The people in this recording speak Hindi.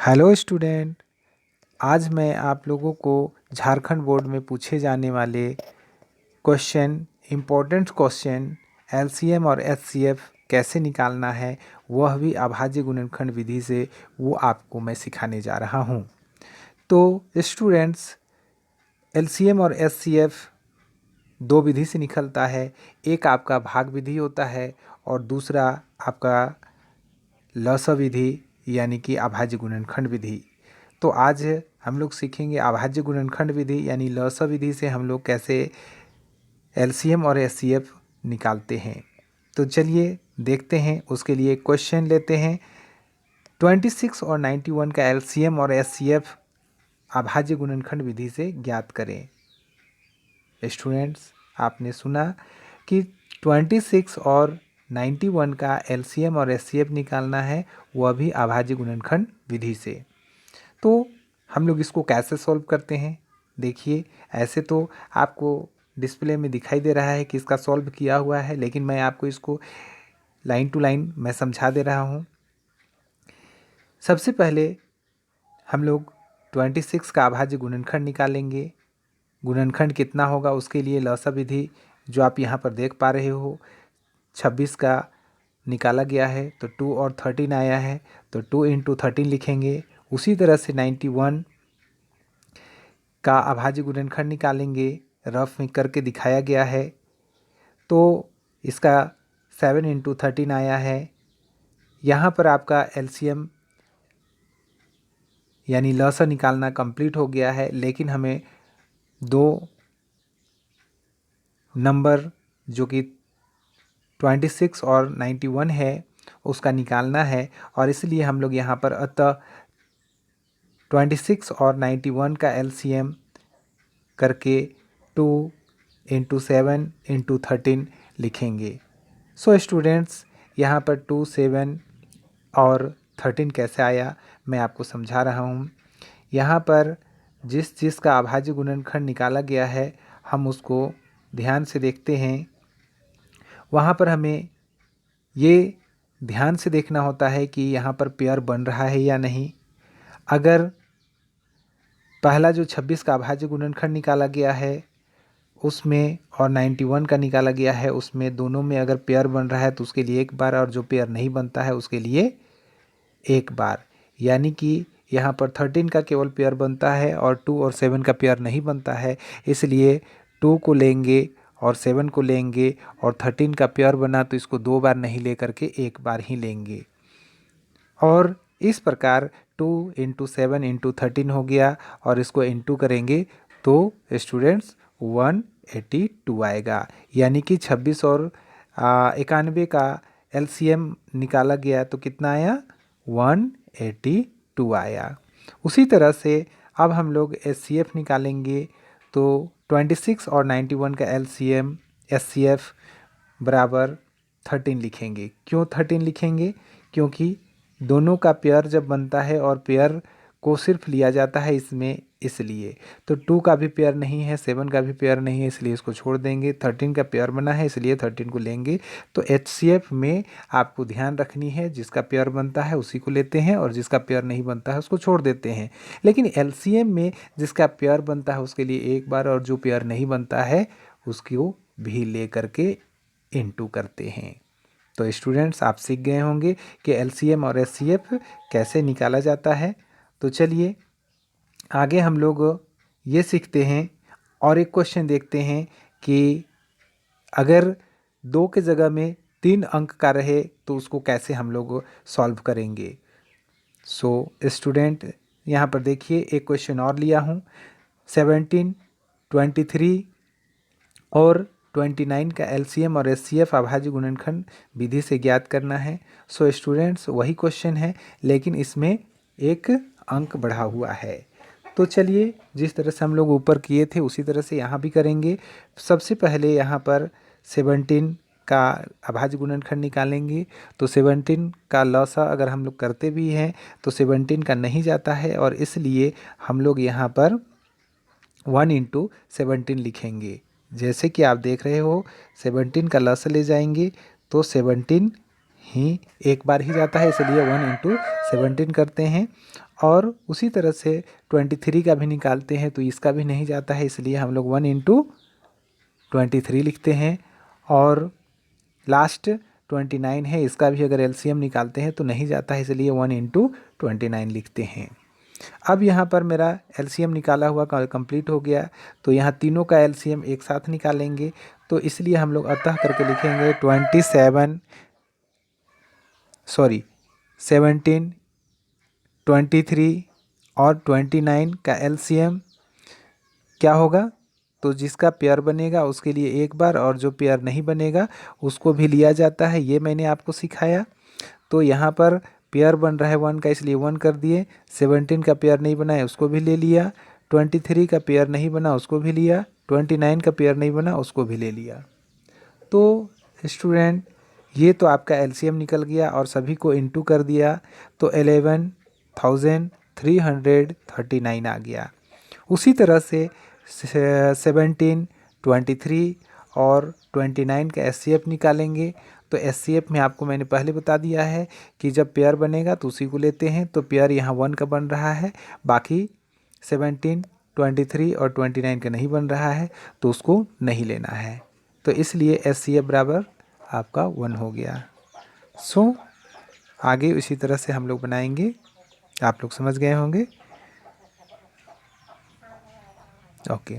Hello student. आज मैं आप लोगों को झारखंड बोर्ड में पूछे जाने वाले इम्पोर्टेंट क्वेश्चन एलसीएम और एचसीएफ कैसे निकालना है, वह भी अभाज्य गुणनखंड विधि से, वो आपको मैं सिखाने जा रहा हूँ। तो स्टूडेंट्स, एलसीएम और एचसीएफ दो विधि से निकलता है। एक आपका भाग विधि होता है और दूसरा आपका लसा विधि यानी कि अभाज्य गुणनखंड विधि। तो आज हम लोग सीखेंगे अभाज्य गुणनखंड विधि यानी लसा विधि से हम लोग कैसे एलसीएम और एचसीएफ निकालते हैं। तो चलिए देखते हैं। उसके लिए क्वेश्चन लेते हैं। 26 और 91 का एलसीएम और एचसीएफ अभाज्य गुणनखंड विधि से ज्ञात करें। स्टूडेंट्स, आपने सुना कि 26 और 91 का एलसीएम और एचसीएफ निकालना है, वह भी अभाज्य गुणनखंड विधि से। तो हम लोग इसको कैसे सॉल्व करते हैं, देखिए। ऐसे तो आपको डिस्प्ले में दिखाई दे रहा है कि इसका सॉल्व किया हुआ है, लेकिन मैं आपको इसको लाइन टू लाइन मैं समझा दे रहा हूँ। सबसे पहले हम लोग 26 का अभाज्य गुणनखंड निकालेंगे। गुणनखंड कितना होगा उसके लिए लसा विधि जो आप यहाँ पर देख पा रहे हो, 26 का निकाला गया है तो 2 और 13 आया है, तो 2 इंटू 13 लिखेंगे। उसी तरह से 91 का अभाज्य गुणनखंड निकालेंगे, रफ में करके दिखाया गया है। तो इसका 7 इंटू 13 आया है। यहाँ पर आपका एलसीएम यानी लसा निकालना कंप्लीट हो गया है, लेकिन हमें दो नंबर जो कि 26 और 91 है उसका निकालना है, और इसलिए हम लोग यहाँ पर अतः 26 और 91 का एलसीएम करके 2 इंटू 7 इंटू 13 लिखेंगे। सो स्टूडेंट्स, यहाँ पर 2, 7 और 13 कैसे आया मैं आपको समझा रहा हूँ। यहाँ पर जिस का अभाज्य गुणनखंड निकाला गया है हम उसको ध्यान से देखते हैं। वहाँ पर हमें ये ध्यान से देखना होता है कि यहाँ पर पेयर बन रहा है या नहीं। अगर पहला जो 26 का अभाज्य गुणनखंड निकाला गया है उसमें और 91 का निकाला गया है उसमें, दोनों में अगर पेयर बन रहा है तो उसके लिए एक बार, और जो पेयर नहीं बनता है उसके लिए एक बार। यानी कि यहाँ पर 13 का केवल पेयर बनता है और 2 और 7 का पेयर नहीं बनता है, इसलिए 2 को लेंगे और 7 को लेंगे, और 13 का पेयर बना तो इसको दो बार नहीं लेकर के एक बार ही लेंगे। और इस प्रकार 2 इंटू 7 इंटू 13 हो गया, और इसको इंटू करेंगे तो स्टूडेंट्स 182 आएगा। यानी कि 26 और 91 का एलसीएम निकाला गया तो कितना आया, 182 आया। उसी तरह से अब हम लोग एचसीएफ निकालेंगे। तो 26 और 91 का एलसीएम एचसीएफ बराबर 13 लिखेंगे। क्यों 13 लिखेंगे? क्योंकि दोनों का पेयर जब बनता है और पेयर को सिर्फ लिया जाता है इसमें, इसलिए। तो 2 का भी पेयर नहीं है, 7 का भी पेयर नहीं है, इसलिए इसको छोड़ देंगे। 13 का पेयर बना है इसलिए 13 को लेंगे। तो एचसीएफ में आपको ध्यान रखनी है, जिसका पेयर बनता है उसी को लेते हैं और जिसका पेयर नहीं बनता है उसको छोड़ देते हैं। लेकिन एलसीएम में जिसका पेयर बनता है उसके लिए एक बार, और जो पेयर नहीं बनता है उसको भी ले करके इंटू करते हैं। तो स्टूडेंट्स, आप सीख गए होंगे कि एलसीएम और एचसीएफ कैसे निकाला जाता है। तो चलिए आगे हम लोग ये सीखते हैं और एक क्वेश्चन देखते हैं कि अगर 2 के जगह में 3 अंक का रहे तो उसको कैसे हम लोग सॉल्व करेंगे। सो स्टूडेंट, यहाँ पर देखिए एक क्वेश्चन और लिया हूँ। 17, 23 और 29 का एलसीएम और एचसीएफ अभाज्य गुणनखंड विधि से ज्ञात करना है। सो स्टूडेंट्स, वही क्वेश्चन है लेकिन इसमें एक अंक बढ़ा हुआ है। तो चलिए, जिस तरह से हम लोग ऊपर किए थे उसी तरह से यहाँ भी करेंगे। सबसे पहले यहाँ पर 17 का अभाज्य गुणनखंड निकालेंगे। तो 17 का लसा अगर हम लोग करते भी हैं तो 17 का नहीं जाता है, और इसलिए हम लोग यहाँ पर 1 इंटू 17 लिखेंगे। जैसे कि आप देख रहे हो 17 का लसा ले जाएंगे तो 17 ही एक बार ही जाता है, इसलिए 1 इंटू 17 करते हैं। और उसी तरह से 23 का भी निकालते हैं तो इसका भी नहीं जाता है, इसलिए हम लोग 1 इंटू 23 लिखते हैं। और लास्ट 29 है, इसका भी अगर एलसीएम निकालते हैं तो नहीं जाता है, इसलिए 1 इंटू 29 लिखते हैं। अब यहाँ पर मेरा एलसीएम निकाला हुआ कंप्लीट हो गया, तो यहाँ तीनों का एलसीएम एक साथ निकालेंगे, तो इसलिए हम लोग अतः करके लिखेंगे 17, 23 और 29 का एलसीएम क्या होगा, तो जिसका पेयर बनेगा उसके लिए एक बार, और जो पेयर नहीं बनेगा उसको भी लिया जाता है, ये मैंने आपको सिखाया। तो यहाँ पर पेयर बन रहा है 1 का, इसलिए 1 कर दिए। 17 का पेयर नहीं बना है, उसको भी ले लिया। 23 का पेयर नहीं बना, उसको भी लिया। 29 का पेयर नहीं बना, उसको भी ले लिया। तो स्टूडेंट, ये तो आपका एलसीएम निकल गया और सभी को इंटू कर दिया, तो 11,339 आ गया। उसी तरह से 17, 23 और 29 का एचसीएफ निकालेंगे। तो एचसीएफ में आपको मैंने पहले बता दिया है कि जब पेयर बनेगा तो उसी को लेते हैं, तो पेयर यहाँ 1 का बन रहा है, बाकी 17, 23 और 29 का नहीं बन रहा है, तो उसको नहीं लेना है। तो इसलिए एचसीएफ बराबर आपका 1 हो गया। सो आगे इसी तरह से हम लोग बनाएंगे, आप लोग समझ गए होंगे। ओके।